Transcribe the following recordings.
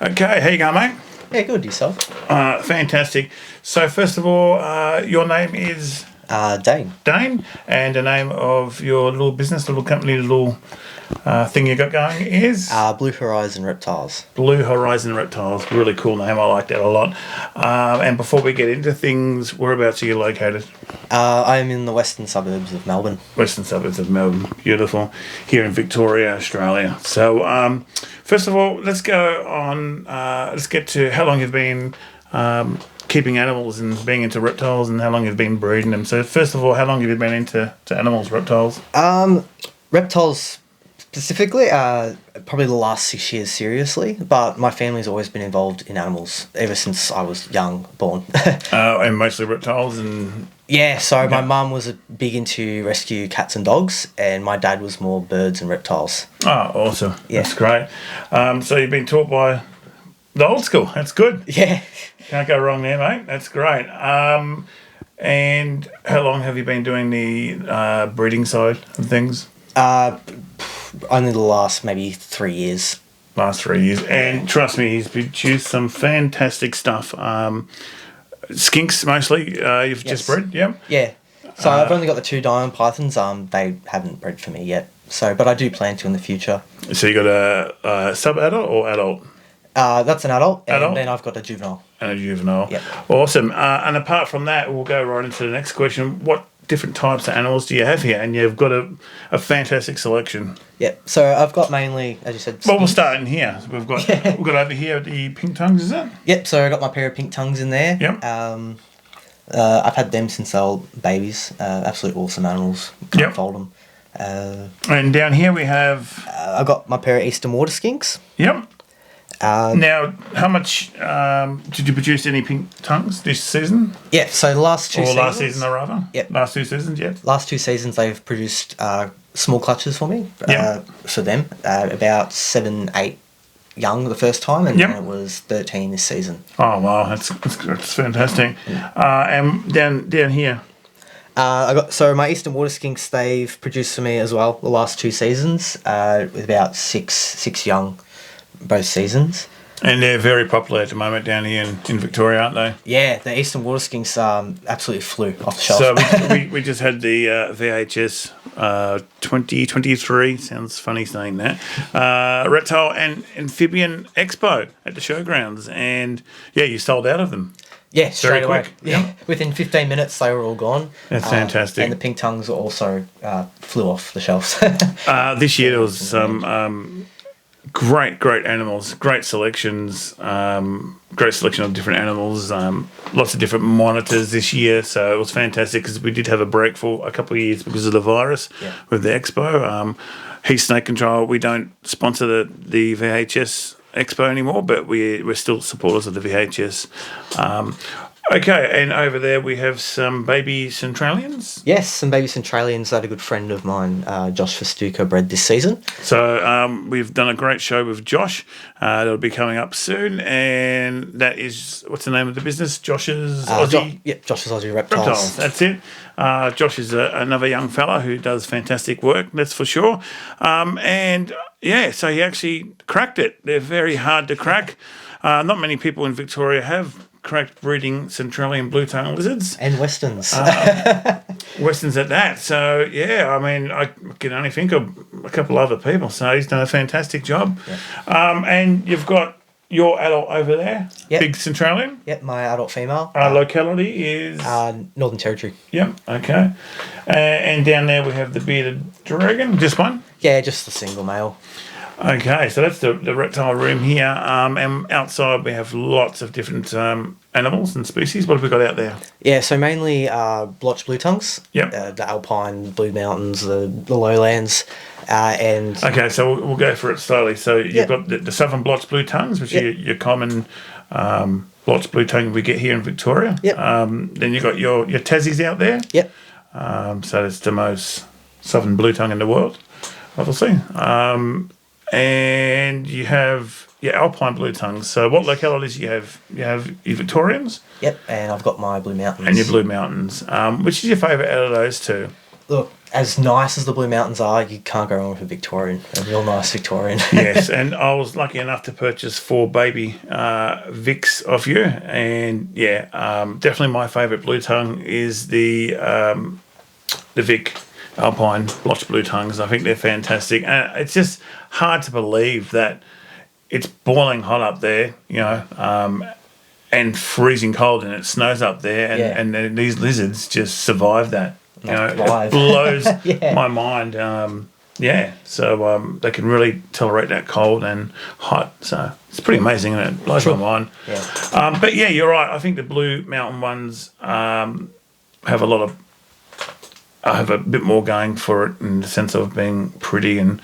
Okay, how you going, mate? Yeah, good. Yourself? Fantastic. So, first of all, your name is Dane. Dane, and the name of your little business, little company, little thing you got going is Blue Horizon Reptiles. Blue Horizon Reptiles. Really cool name. I like that a lot. And before we get into things, whereabouts are you located? I am in the western suburbs of Melbourne. Western suburbs of Melbourne. Beautiful. Here in Victoria, Australia. So, first of all, let's go on. Let's get to how long you've been keeping animals and being into reptiles, and how long you've been breeding them. So, first of all, how long have you been into animals, reptiles? Reptiles specifically, probably the last 6 years seriously, but my family's always been involved in animals ever since I was born. And mostly reptiles and... Yeah, so my mum was big into rescue cats and dogs, and my dad was more birds and reptiles. Oh, awesome. Yeah. That's great. So you've been taught by the old school. That's good. Yeah. Can't go wrong there, mate. That's great. And how long have you been doing the breeding side of things? Only the last maybe 3 years. Last 3 years. And trust me, he's produced some fantastic stuff. Skinks mostly, you've just bred, yeah? Yeah. So I've only got the 2 diamond pythons. They haven't bred for me yet. So, but I do plan to in the future. So you got a sub-adult or adult? That's an adult, and Adult? then I've got a juvenile. And a juvenile. Yep. Awesome. And apart from that, we'll go right into the next question. What different types of animals do you have here? And you've got a fantastic selection. Yep. So I've got mainly, as you said... Well, we'll start in here. We've got over here the pink tongues, is it? Yep, so I got my pair of pink tongues in there. Yep. I've had them since they were babies. Absolute awesome animals. Can't fault them. And down here we have... I got my pair of eastern water skinks. Yep. Now, how much did you produce any pink tongues this season? Yeah, so the last 2 seasons... Or last season, rather? Yep. Last 2 seasons, yeah. Last 2 seasons, they've produced small clutches for me. Yep. For them. About 7, 8 young the first time, and then it was 13 this season. Oh, wow. That's fantastic. And down here... So my eastern water skinks, they've produced for me as well the last 2 seasons, with about six young both seasons. And they're very popular at the moment down here in Victoria, aren't they? Yeah, the eastern water skinks absolutely flew off the shelf. So we just had the VHS 2023, sounds funny saying that, Reptile and Amphibian Expo at the showgrounds. And, yeah, you sold out of them. Yeah, straight away. Quick. Yeah, Yep. within 15 minutes they were all gone. That's fantastic. And the pink tongues also flew off the shelves. This year there was some great animals, great selections, great selection of different animals, lots of different monitors this year. So it was fantastic because we did have a break for a couple of years because of the virus with the expo. Heat Snake Control, we don't sponsor the VHS Expo anymore, but we're still supporters of the VHS. Okay, and over there we have some baby Centralians. Yes, some baby Centralians that a good friend of mine, Josh Festuca, bred this season. So we've done a great show with Josh. That'll be coming up soon, and that is, what's the name of the business? Josh's Aussie? Josh's Aussie Reptiles. That's it. Josh is another young fella who does fantastic work, that's for sure. And yeah, so he actually cracked it. They're very hard to crack. Not many people in Victoria have cracked breeding Centralian blue-tongue lizards. And Westerns. Westerns at that. So, yeah, I mean, I can only think of a couple other people. So he's done a fantastic job. Yeah. And you've got your adult over there, big Centralian. Yep, my adult female. Locality is? Northern Territory. Yep, okay. And down there we have the bearded dragon, just one? Yeah, just the single male. Okay, so that's the reptile room here. And outside we have lots of different animals and species. What have we got out there? Yeah, so mainly blotched blue tongues. Yep. The alpine blue mountains, the lowlands, and... Okay, so we'll go for it slowly. So you've got the southern blotched blue tongues, which are your common blotched blue tongue we get here in Victoria. Yep. Then you've got your Tassies out there. Yep. So it's the most southern blue tongue in the world, obviously. And you have your alpine blue tongues. So what localities you have? You have your Victorians. Yep, and I've got my Blue Mountains. And your Blue Mountains. Which is your favourite out of those two? Look, as nice as the Blue Mountains are, you can't go wrong with a Victorian, a real nice Victorian. Yes, and I was lucky enough to purchase 4 baby Vics off you, and yeah, definitely my favourite blue tongue is the Vic Alpine blotch blue tongues. I think they're fantastic, and it's just hard to believe that it's boiling hot up there, and freezing cold, and it snows up there, and then these lizards just survive that. It blows my mind. So they can really tolerate that cold and hot. So it's pretty amazing, and it blows my mind. Yeah. But yeah, you're right. I think the Blue Mountain ones have a bit more going for it in the sense of being pretty and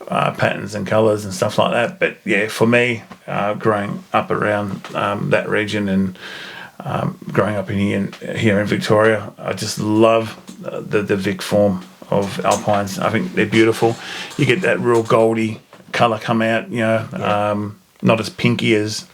patterns and colours and stuff like that. But yeah, for me, growing up around that region and growing up here in Victoria, I just love the Vic form of alpines. I think they're beautiful. You get that real goldy colour come out, not as pinky as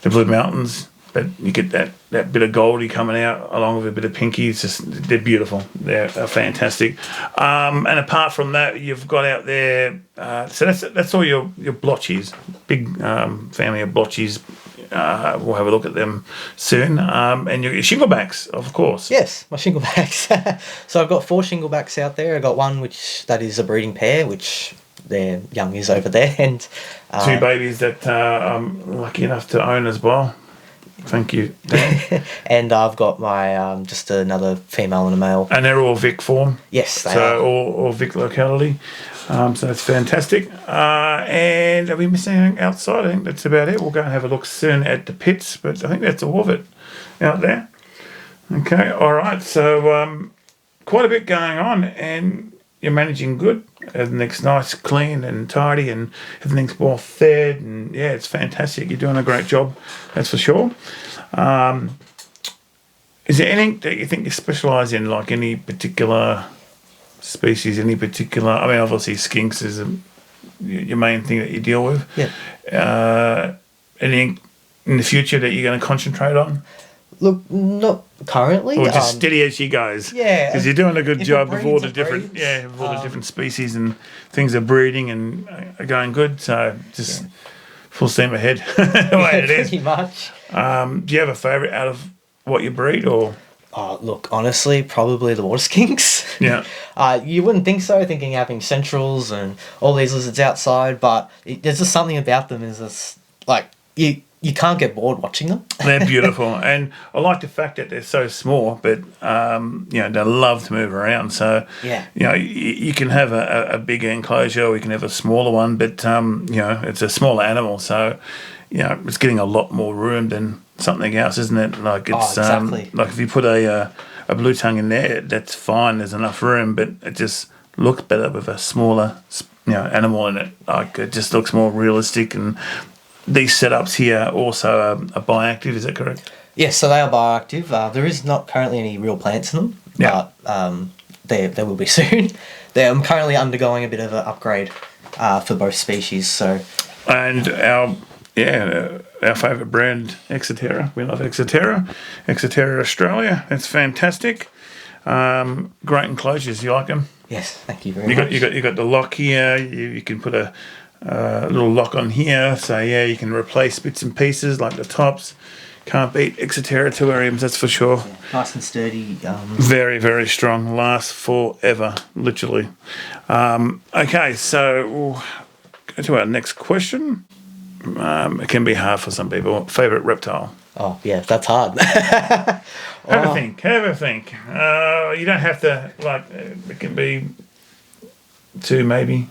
the Blue Mountains, but you get that bit of goldy coming out along with a bit of pinky. It's just, they're beautiful. They're fantastic. And apart from that, you've got out there, so that's all your blotchies, big family of blotchies. We'll have a look at them soon. And your shinglebacks, of course. Yes, my shinglebacks. So I've got 4 shinglebacks out there. I've got one that is a breeding pair, which their young is over there, and 2 babies that I'm lucky enough to own as well. Thank you, Dane. And I've got my just another female and a male. And they're all Vic form? Yes, they are. So all Vic locality. So that's fantastic. And are we missing anything outside? I think that's about it. We'll go and have a look soon at the pits, but I think that's all of it out there. Okay, all right. So quite a bit going on, and you're managing good. Everything's nice, clean and tidy, and everything's well fed, and yeah, it's fantastic. You're doing a great job, that's for sure. Is there anything that you think you specialise in, like any particular species, any particular? I mean, obviously skinks is your main thing that you deal with. Yeah. Anything in the future that you're going to concentrate on? Look, not currently. Or just steady as she goes. Yeah. Because you're doing a good job of all the it different, breeds. of all the different species, and things are breeding and are going good. So just full steam ahead, the way it is. Pretty much. Do you have a favourite out of what you breed, or? Oh, look, honestly, probably the water skinks. Yeah. You wouldn't think so, thinking having centrals and all these lizards outside, but there's just something about them is just, like, you can't get bored watching them. They're beautiful, and I like the fact that they're so small, but they love to move around. So you can have a bigger enclosure, or you can have a smaller one, but it's a smaller animal, so it's getting a lot more room than something else, isn't it? Like it's exactly. Like if you put a blue tongue in there, that's fine. There's enough room, but it just looks better with a smaller animal in it. Like it just looks more realistic. And these setups here also are bioactive, is that correct? Yes, so they are bioactive. There is not currently any real plants in them, but there will be soon. I'm currently undergoing a bit of an upgrade for both species. So, and our favourite brand, Exoterra. We love Exoterra Australia. It's fantastic. Great enclosures. You like them? Yes, thank you very much. You got the lock here. You can put a little lock on here, so you can replace bits and pieces like the tops. Can't beat Exoterra terrariums, that's for sure. Yeah, nice and sturdy. Very, very strong. Lasts forever, literally. Okay, so we'll go to our next question. It can be hard for some people. Favourite reptile? Oh, yeah, that's hard. Have a think. You don't have to, it can be 2 maybe.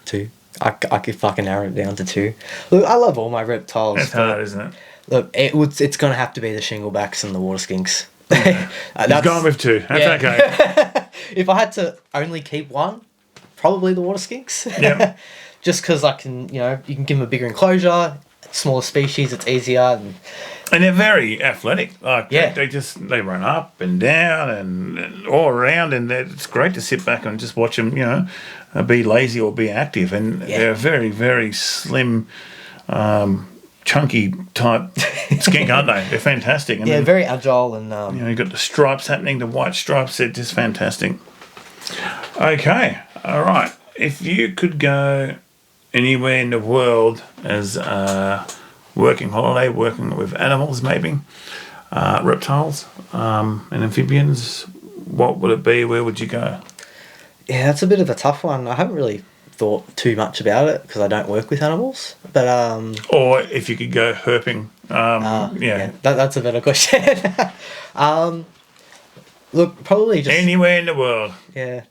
2. I could fucking narrow it down to 2. Look, I love all my reptiles. That's hard, isn't it? Look, it's going to have to be the shinglebacks and the water skinks. You've gone with 2. That's okay. If I had to only keep one, probably the water skinks. Yeah. Just because I can, you can give them a bigger enclosure, smaller species, it's easier. And they're very athletic. They run up and down and all around, and it's great to sit back and just watch them, be lazy or be active. And they're very, very slim, chunky type skink, aren't they? They're fantastic. And very agile and you've got the stripes happening, the white stripes. They're just fantastic. Okay, all right. If you could go anywhere in the world as working holiday, working with animals, maybe reptiles and amphibians, what would it be? Where would you go? Yeah, that's a bit of a tough one. I haven't really thought too much about it because I don't work with animals. But Or if you could go herping, yeah, that's a better question. Look, probably just anywhere in the world. yeah.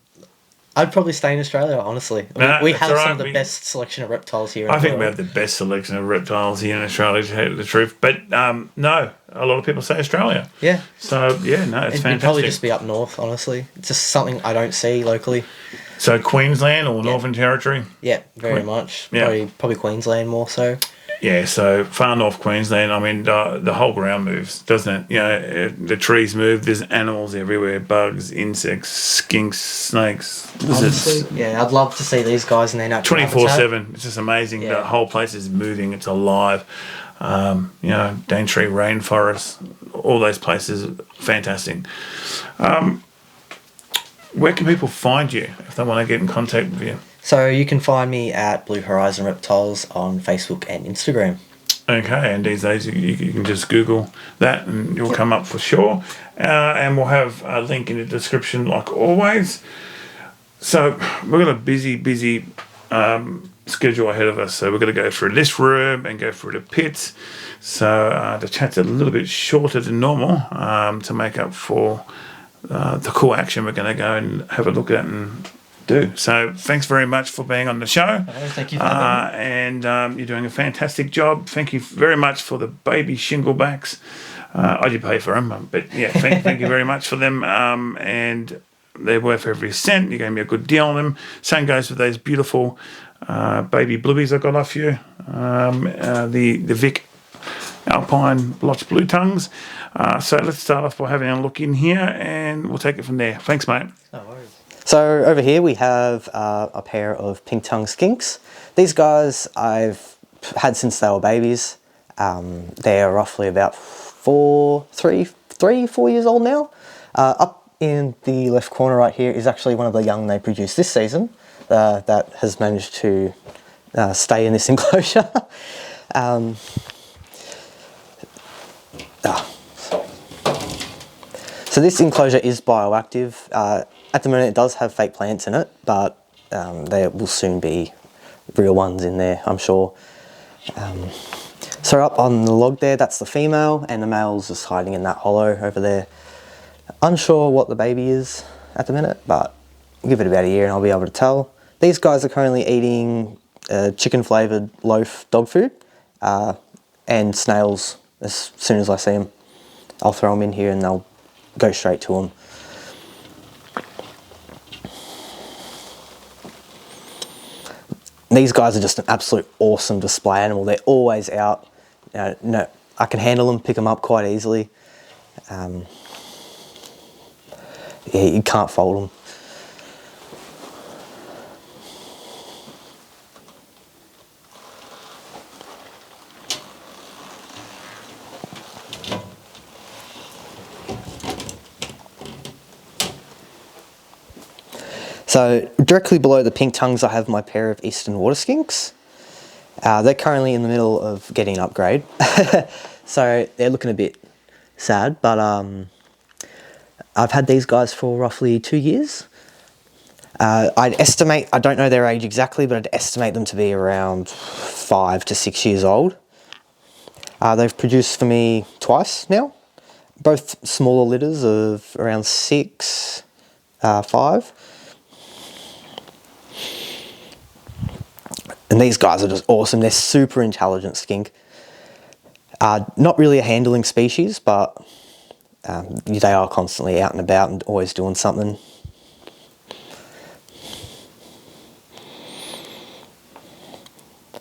I'd probably stay in Australia, honestly. No, We that's have all some right. of the best selection of reptiles here in I the think we world. have the best selection of reptiles here in Australia, to tell you the truth. But no, a lot of people say Australia. Yeah. So, yeah, no, it's It'd fantastic. probably just be up north, honestly. It's just something I don't see locally. So, Queensland or Northern Territory? Yeah, very much. Yeah. Probably Queensland more so. Yeah, so far north Queensland, I mean, the whole ground moves, doesn't it? You know, the trees move, there's animals everywhere, bugs, insects, skinks, snakes. Honestly, yeah, I'd love to see these guys in their natural 24/7. It's just amazing. Yeah. The whole place is moving, it's alive. You know, Daintree rainforest, all those places, fantastic. Where can people find you if they want to get in contact with you? So you can find me at Blue Horizon Reptiles on Facebook and Instagram. Okay, and these days you can just Google that and you'll come up for sure. And we'll have a link in the description like always. So we've got a busy schedule ahead of us. So we're going to go through this room and go through the pits. So the chat's a little bit shorter than normal to make up for the cool action we're going to go and have a look at and do. So thanks very much for being on the show. Thank you for having me. And you're doing a fantastic job. Thank you very much for the baby shinglebacks. I did pay for them, but yeah, thank you very much for them. And they're worth every cent. You gave me a good deal on them. Same goes with those beautiful baby blueies I got off you. The Vic Alpine blotched blue tongues. So let's start off by having a look in here and we'll take it from there. Thanks, mate. No worries. So over here we have a pair of pink tongue skinks. These guys I've had since they were babies. They are roughly about 4 years old now. Up in the left corner right here is actually one of the young they produced this season that has managed to stay in this enclosure. So this enclosure is bioactive. At the moment it does have fake plants in it, but there will soon be real ones in there, I'm sure. So up on the log there, that's the female, and the male's just hiding in that hollow over there. Unsure what the baby is at the minute, but give it about a year and I'll be able to tell. These guys are currently eating chicken flavoured loaf dog food and snails as soon as I see them. I'll throw them in here and they'll go straight to them. These guys are just an absolute awesome display animal. They're always out. No, I can handle them, pick them up quite easily. Yeah, you can't fault them. So directly below the pink tongues I have my pair of eastern water skinks. They're currently in the middle of getting an upgrade. So they're looking a bit sad, but I've had these guys for roughly 2 years. I'd estimate, I don't know their age exactly, but I'd estimate them to be around 5 to 6 years old. They've produced for me twice now, both smaller litters of around 6, 5. And these guys are just awesome. They're super intelligent skink. Not really a handling species, but they are constantly out and about and always doing something.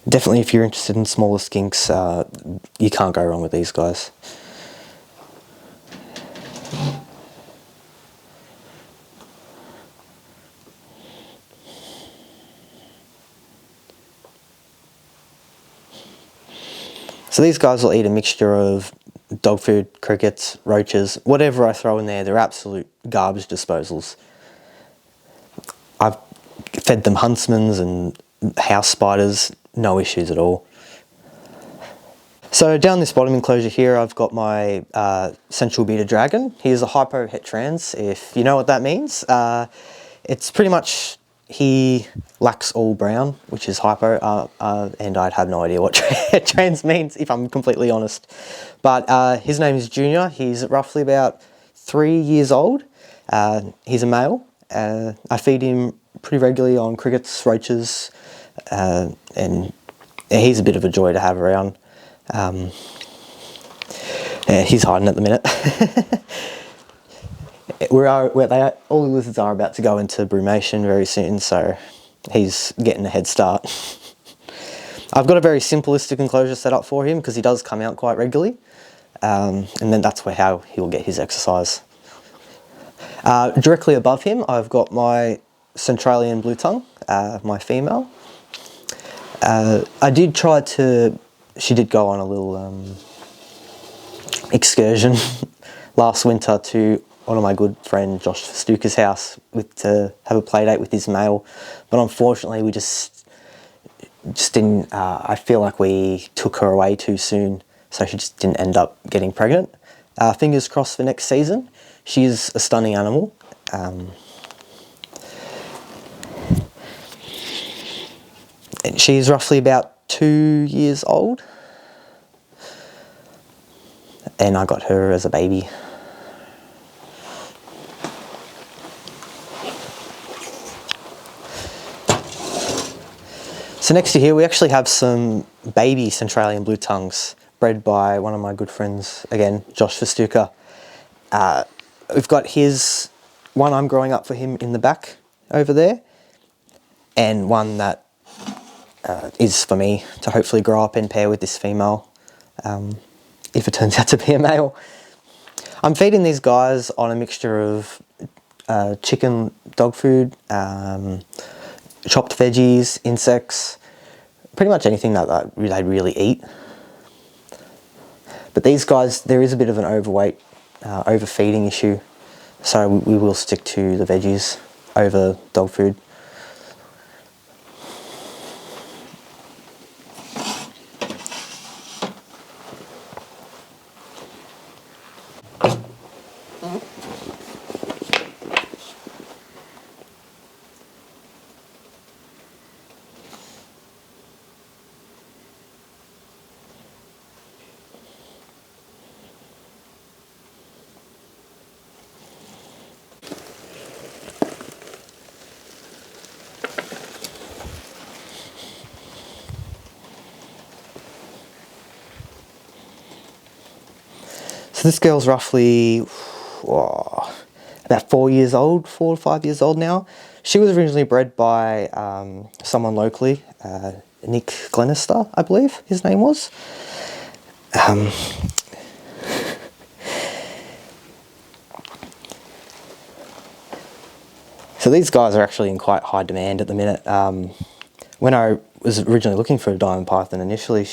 Definitely, if you're interested in smaller skinks, you can't go wrong with these guys. So these guys will eat a mixture of dog food, crickets, roaches, whatever I throw in there. They're absolute garbage disposals. fed them huntsmans and house spiders, no issues at all. So down this bottom enclosure here, I've got my Central Bearded Dragon. He is a hypo-het-trans, if you know what that means. It's pretty much, he lacks all brown, which is hypo, and I'd have no idea what trans means, if I'm completely honest. But his name is Junior. He's roughly about 3 years old. He's a male. I feed him pretty regularly on crickets, roaches, and he's a bit of a joy to have around. Yeah, he's hiding at the minute. All the lizards are about to go into brumation very soon, so he's getting a head start. I've got a very simplistic enclosure set up for him because he does come out quite regularly, and then that's how he'll get his exercise. Directly above him, I've got my Centralian blue tongue, my female. I did try to. She did go on a little excursion last winter to one of my good friend Josh Stuka's house to have a play date with his male, but unfortunately we just didn't. I feel like we took her away too soon, so she just didn't end up getting pregnant. Fingers crossed for next season. She is a stunning animal. And she's roughly about 2 years old, and I got her as a baby. So next to here we actually have some baby Centralian blue tongues bred by one of my good friends, again, Josh Stuka. We've got his one I'm growing up for him in the back over there, and one that is for me to hopefully grow up and pair with this female, if it turns out to be a male. I'm feeding these guys on a mixture of chicken, dog food, chopped veggies, insects, pretty much anything that they really eat. But these guys, there is a bit of an overfeeding issue, so we will stick to the veggies over dog food. So this girl's roughly about 4 years old, 4 or 5 years old now. She was originally bred by someone locally, Nick Glenister, I believe his name was. So these guys are actually in quite high demand at the minute. When I was originally looking for a diamond python initially,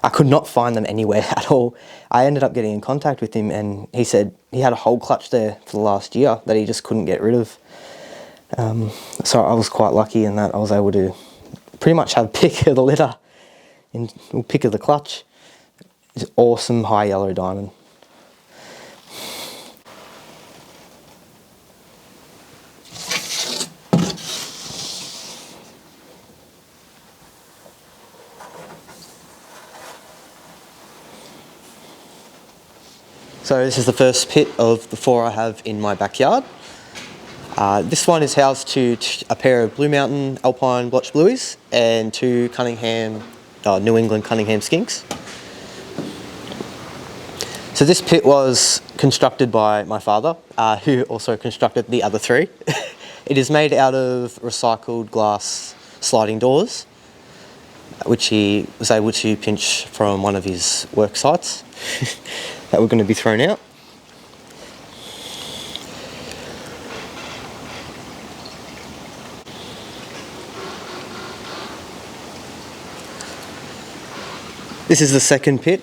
I could not find them anywhere at all. I ended up getting in contact with him, and he said he had a whole clutch there for the last year that he just couldn't get rid of. So I was quite lucky in that I was able to pretty much have pick of the litter and pick of the clutch. It's awesome high yellow diamond. So this is the first pit of the 4 I have in my backyard. This one is housed to a pair of Blue Mountain Alpine Blotch Blueies and 2 New England Cunningham skinks. So this pit was constructed by my father, who also constructed the other 3. It is made out of recycled glass sliding doors, which he was able to pinch from one of his work sites that were going to be thrown out. This is the second pit.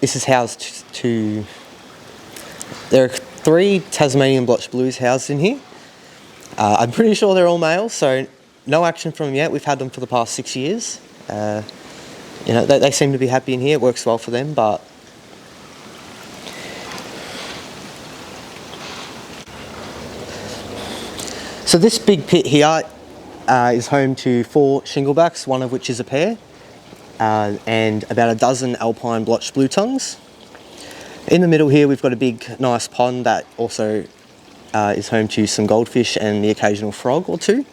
This is housed to... There are 3 Tasmanian Blotch Blues housed in here. I'm pretty sure they're all males, so no action from them yet. We've had them for the past 6 years. You know, they seem to be happy in here. It works well for them, but so this big pit here is home to 4 shinglebacks, one of which is a pair, and about a dozen alpine blotched blue tongues. In the middle here we've got a big nice pond that also is home to some goldfish and the occasional frog or two.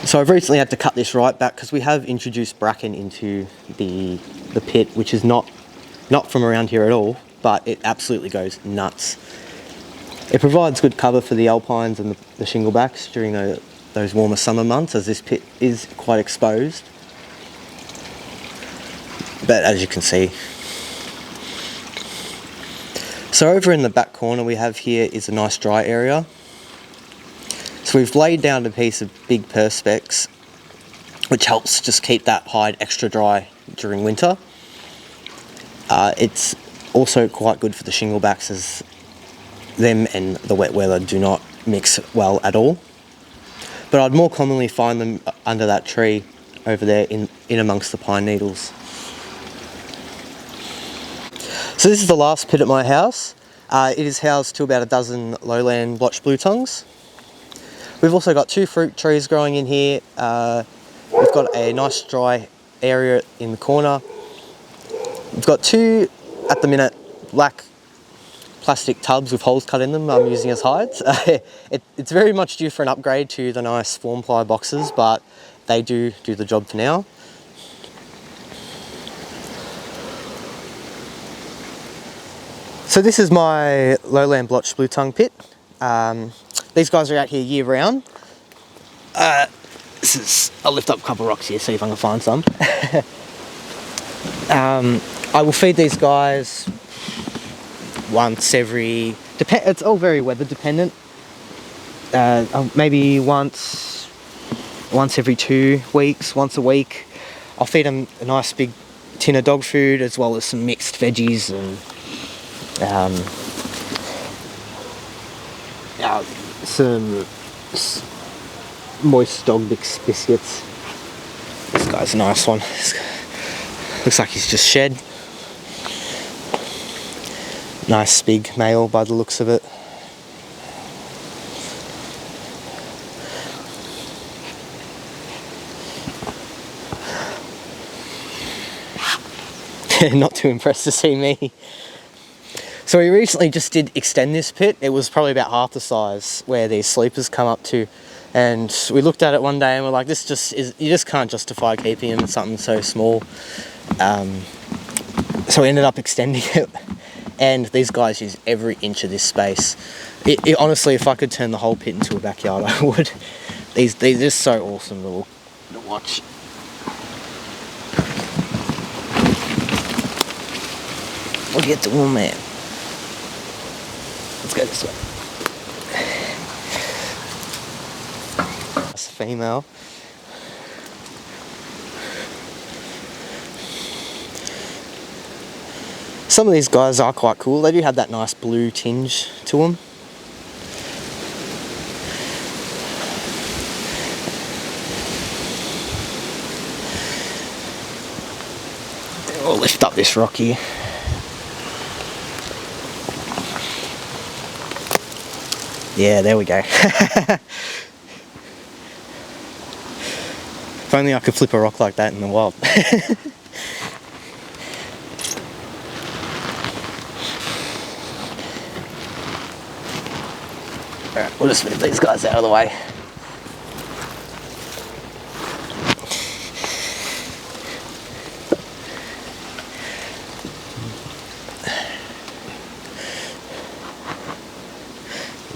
So I've recently had to cut this right back because we have introduced bracken into the pit, which is not from around here at all, but it absolutely goes nuts. It provides good cover for the alpines and the shinglebacks during those warmer summer months, as this pit is quite exposed. But as you can see, so over in the back corner we have here is a nice dry area. So we've laid down a piece of big perspex, which helps just keep that hide extra dry during winter. It's also quite good for the shinglebacks, as them and the wet weather do not mix well at all. But I'd more commonly find them under that tree over there in amongst the pine needles. So this is the last pit at my house. It is housed to about a dozen lowland blotched blue tongues. We've also got 2 fruit trees growing in here. We've got a nice dry area in the corner. We've got 2, at the minute, black plastic tubs with holes cut in them I'm using as hides. It's very much due for an upgrade to the nice form ply boxes, but they do the job for now. So this is my lowland blotched blue tongue pit. These guys are out here year round. I'll lift up a couple of rocks here, see if I can find some. I will feed these guys once every, it's all very weather dependent. Maybe once every 2 weeks, once a week. I'll feed them a nice big tin of dog food, as well as some mixed veggies and some moist dog mix biscuits. This guy's a nice one. Looks like he's just shed. Nice big male by the looks of it. Not too impressed to see me. So we recently just did extend this pit. It was probably about half the size where these sleepers come up to, and we looked at it one day and we're like, this just is, you just can't justify keeping them in something so small. So we ended up extending it, and these guys use every inch of this space. Honestly, if I could turn the whole pit into a backyard, I would. They're just so awesome to watch. We'll get to one man. Let's go this way. That's a female. Some of these guys are quite cool. They do have that nice blue tinge to them. We'll lift up this rock here. Yeah, there we go. If only I could flip a rock like that in the wild. Alright, we'll just move these guys out of the way.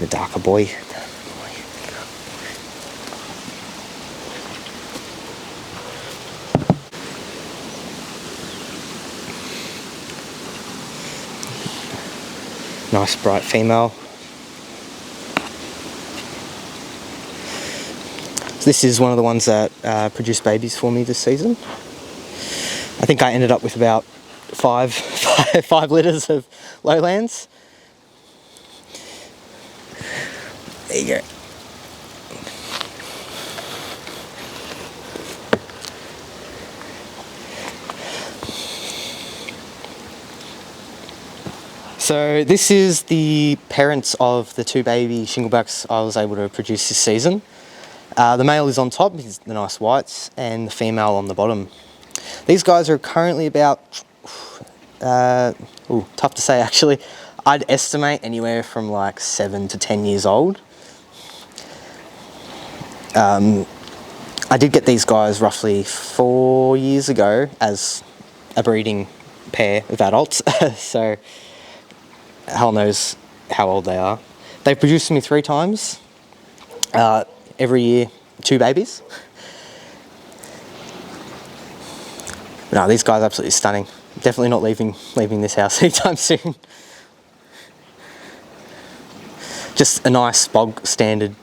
The darker boy. Nice bright female. So this is one of the ones that produced babies for me this season. I think I ended up with about five litters of lowlands. There you go. So this is the parents of the 2 baby shinglebacks I was able to produce this season. The male is on top, he's the nice whites, and the female on the bottom. These guys are currently about, tough to say actually, I'd estimate anywhere from like 7 to 10 years old. I did get these guys roughly 4 years ago as a breeding pair of adults, so hell knows how old they are. They've produced me 3 times, every year 2 babies. No, these guys are absolutely stunning. Definitely not leaving this house anytime soon. Just a nice bog standard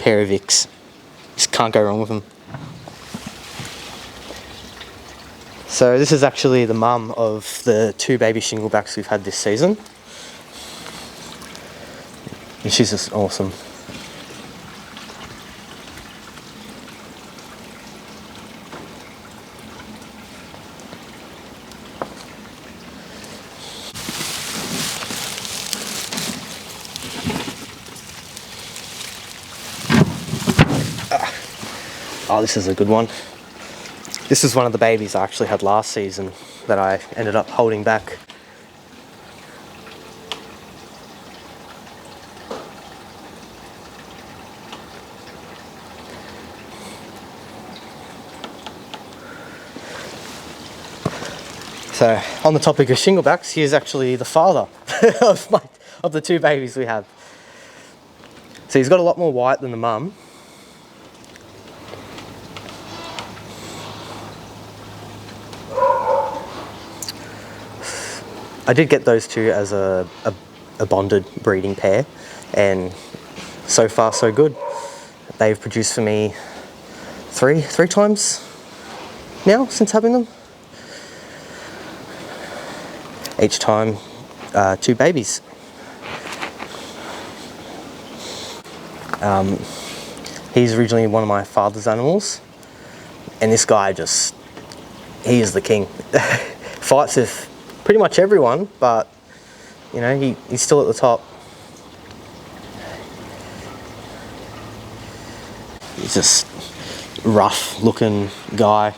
pair of Vicks. Just can't go wrong with them. So this is actually the mum of the 2 baby shinglebacks we've had this season. And she's just awesome. Oh, this is a good one. This is one of the babies I actually had last season that I ended up holding back. So, on the topic of shinglebacks, he is actually the father of the 2 babies we have. So he's got a lot more white than the mum. I did get those 2 as a bonded breeding pair, and so far so good. They've produced for me three times now since having them. Each time 2 babies. He's originally one of my father's animals, and this guy he is the king. Fights with pretty much everyone, but you know, he's still at the top. He's just rough looking guy.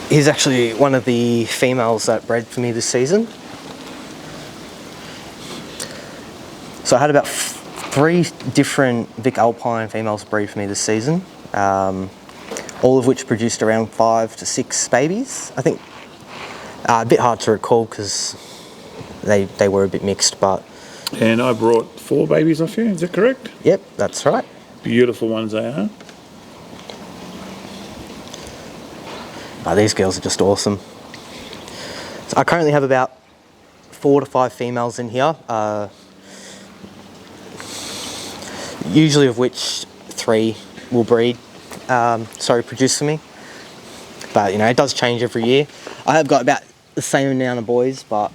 He's actually one of the females that bred for me this season. So I had about 3 different Vic Alpine females breed for me this season, all of which produced around 5 to 6 babies. I think a bit hard to recall because they were a bit mixed, but... And I brought 4 babies off you, is that correct? Yep, that's right. Beautiful ones they are. These girls are just awesome. So I currently have about 4 to 5 females in here, usually of which 3 will produce for me. But you know, it does change every year. I have got about the same amount of boys, but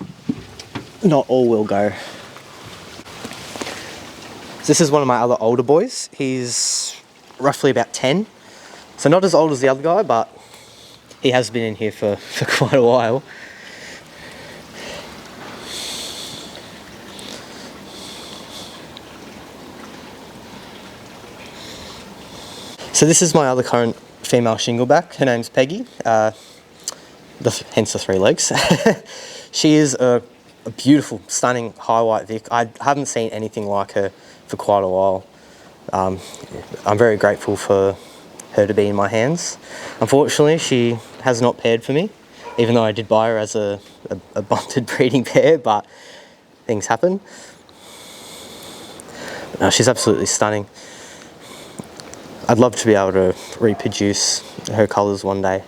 not all will go. So this is one of my other older boys. He's roughly about 10. So not as old as the other guy, but he has been in here for quite a while. So this is my other current female shingleback. Her name's Peggy, hence the 3 legs. She is a beautiful, stunning high white Vic. I haven't seen anything like her for quite a while. I'm very grateful for her to be in my hands. Unfortunately, she has not paired for me, even though I did buy her as a bonded breeding pair, but things happen. No, she's absolutely stunning. I'd love to be able to reproduce her colours one day.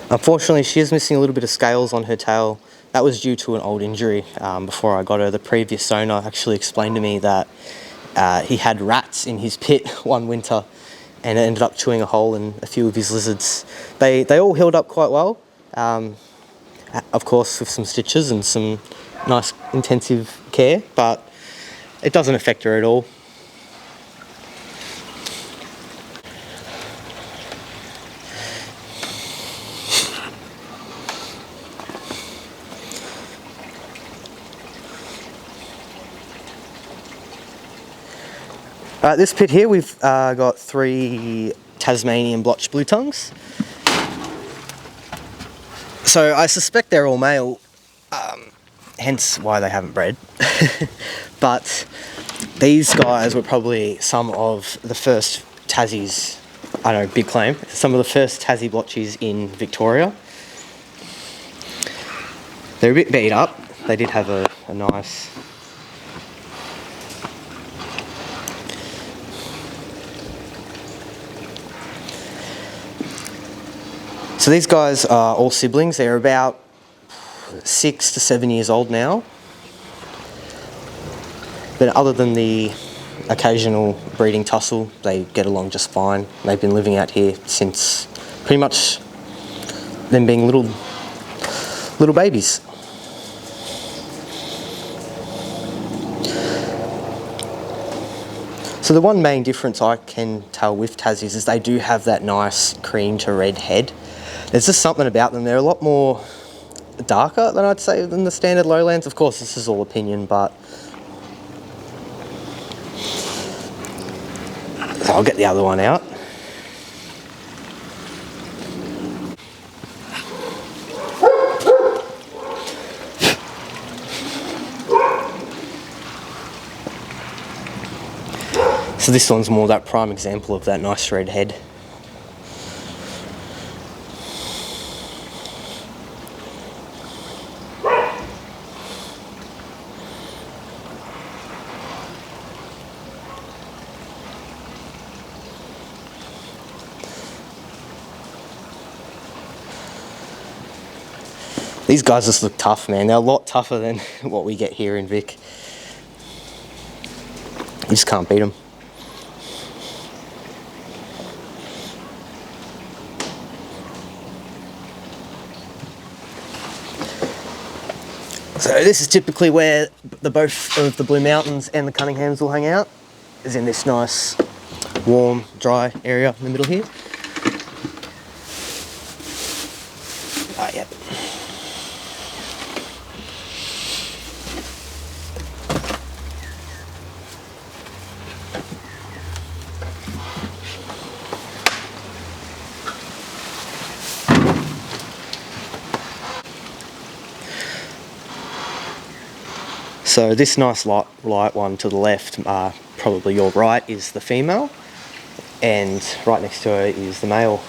Unfortunately, she is missing a little bit of scales on her tail that was due to an old injury before I got her. The previous owner actually explained to me that he had rats in his pit one winter, and it ended up chewing a hole in a few of his lizards. They all healed up quite well, of course with some stitches and some nice intensive care, but it doesn't affect her at all. This pit here, we've got 3 Tasmanian blotched blue tongues. So I suspect they're all male, hence why they haven't bred. But these guys were probably some of the first Tassies, I know, big claim, some of the first Tassie blotchies in Victoria. They're a bit beat up. They did have a nice... So these guys are all siblings. They're about 6 to 7 years old now. But other than the occasional breeding tussle, they get along just fine. They've been living out here since pretty much them being little babies. So the one main difference I can tell with Tassies is they do have that nice cream to red head. There's just something about them. They're a lot more darker than I'd say than the standard lowlands. Of course, this is all opinion, but so I'll get the other one out. So this one's more that prime example of that nice red head. These guys just look tough, man. They're a lot tougher than what we get here in Vic. You just can't beat them. So this is typically where both of the Blue Mountains and the Cunninghams will hang out, is in this nice, warm, dry area in the middle here. Ah, yep. So this nice light one to the left, probably your right, is the female, and right next to her is the male.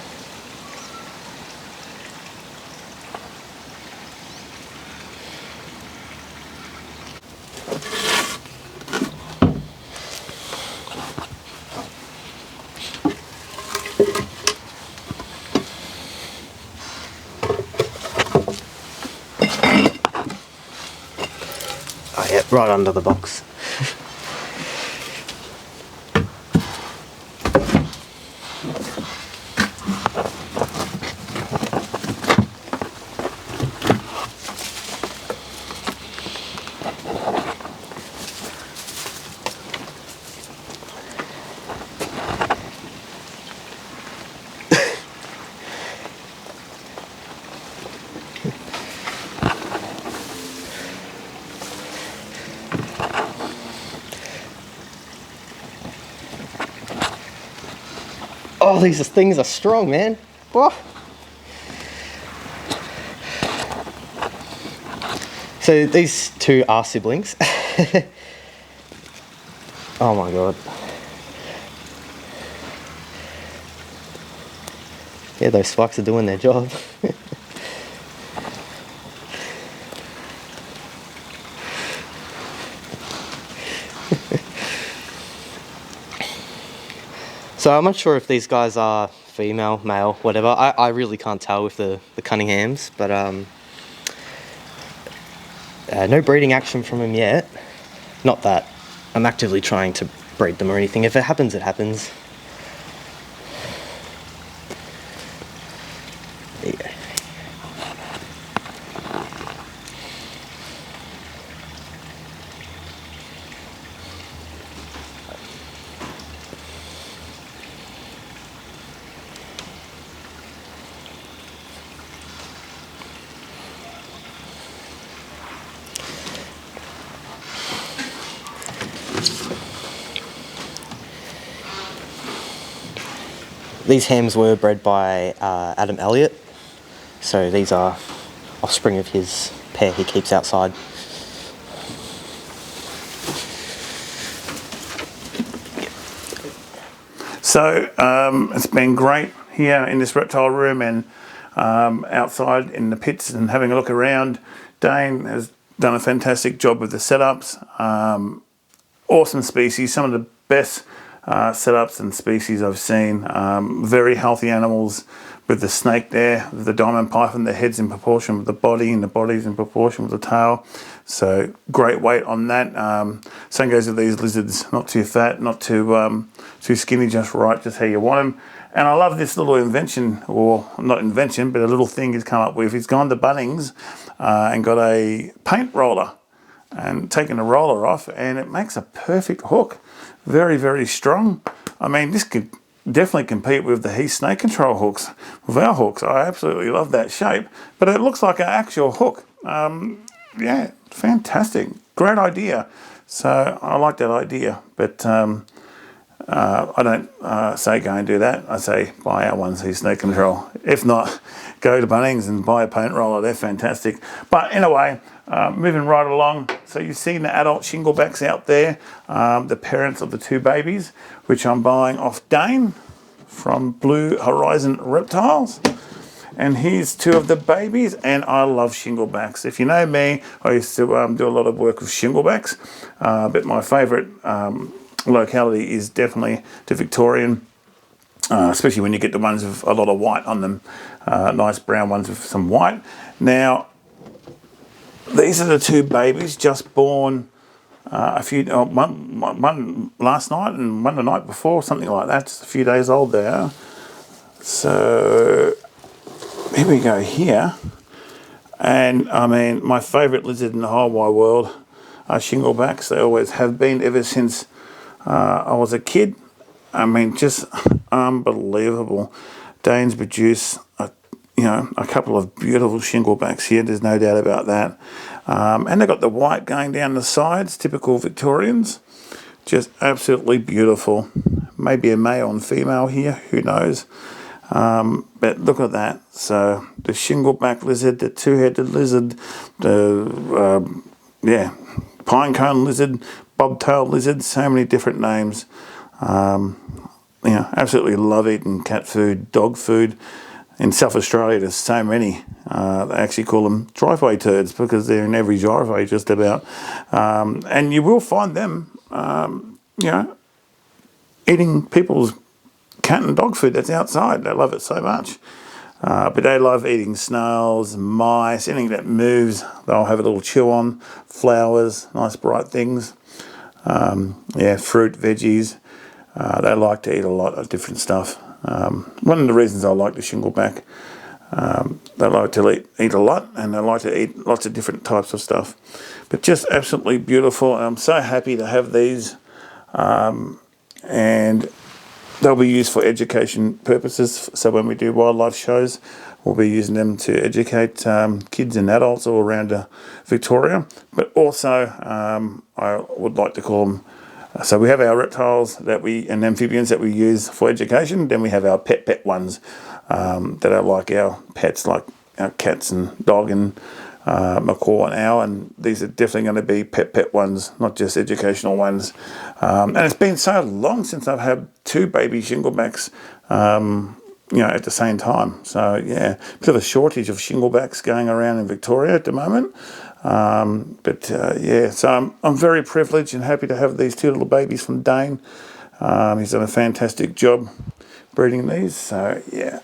Oh yeah, right under the box. Oh, these things are strong, man. Whoa. So these two are siblings. Oh my god. Yeah, those spikes are doing their job. So I'm not sure if these guys are female, male, whatever. I really can't tell with the Cunninghams, but No breeding action from them yet. Not that I'm actively trying to breed them or anything. If it happens, it happens. There you go. These hams were bred by Adam Elliott, so these are offspring of his pair he keeps outside. So it's been great here in this reptile room and outside in the pits and having a look around. Dane has done a fantastic job with the setups. Awesome species, some of the best setups and species I've seen. Very healthy animals with the snake there, with the diamond python, the head's in proportion with the body and the body's in proportion with the tail. So great weight on that. Same goes with these lizards, not too fat, not too skinny, just right, just how you want them. And I love this little invention, or not invention, but a little thing he's come up with. He's gone to Bunnings and got a paint roller and taken the roller off, and it makes a perfect hook. Very, very strong. I mean, this could definitely compete with the H.S.C snake control hooks, with our hooks. I absolutely love that shape, but it looks like an actual hook. Yeah, fantastic. Great idea. So I like that idea, but I don't say go and do that. I say buy our ones, H.S.C snake control. If not, go to Bunnings and buy a paint roller. They're fantastic. But anyway, moving right along. So you've seen the adult shinglebacks out there, the parents of the two babies, which I'm buying off Dane from Blue Horizon Reptiles. And here's two of the babies, and I love shinglebacks. If you know me, I used to do a lot of work with shinglebacks, but my favourite locality is definitely the Victorian, especially when you get the ones with a lot of white on them, nice brown ones with some white. Now, these are the two babies just born one last night and one the night before, something like that, just a few days old there. So here we go here. And I mean, my favourite lizard in the whole wide world are shinglebacks. They always have been ever since I was a kid. I mean, just unbelievable. Dane's produced a couple of beautiful shinglebacks here, there's no doubt about that. And they've got the white going down the sides, typical Victorians. Just absolutely beautiful. Maybe a male and female here, who knows. But look at that. So the shingleback lizard, the two-headed lizard, the pinecone lizard, bobtail lizard, so many different names. Absolutely love eating cat food, dog food. In South Australia, there's so many. They actually call them driveway turds because they're in every driveway just about. And you will find them, eating people's cat and dog food that's outside. They love it so much. But they love eating snails, mice, anything that moves. They'll have a little chew on. Flowers, nice bright things. Fruit, veggies. They like to eat a lot of different stuff. One of the reasons I like the shingleback, they like to eat a lot, and they like to eat lots of different types of stuff. But just absolutely beautiful. I'm so happy to have these, and they'll be used for education purposes. So when we do wildlife shows, we'll be using them to educate kids and adults all around Victoria. But also, I would like to call them. So we have our reptiles and amphibians that we use for education. Then we have our pet ones that are like our pets, like our cats and dog and macaw and owl. And these are definitely going to be pet ones, not just educational ones. And it's been so long since I've had two baby shinglebacks, at the same time. So yeah, a bit of a shortage of shinglebacks going around in Victoria at the moment. So I'm very privileged and happy to have these two little babies from Dane. He's done a fantastic job breeding these. So yeah,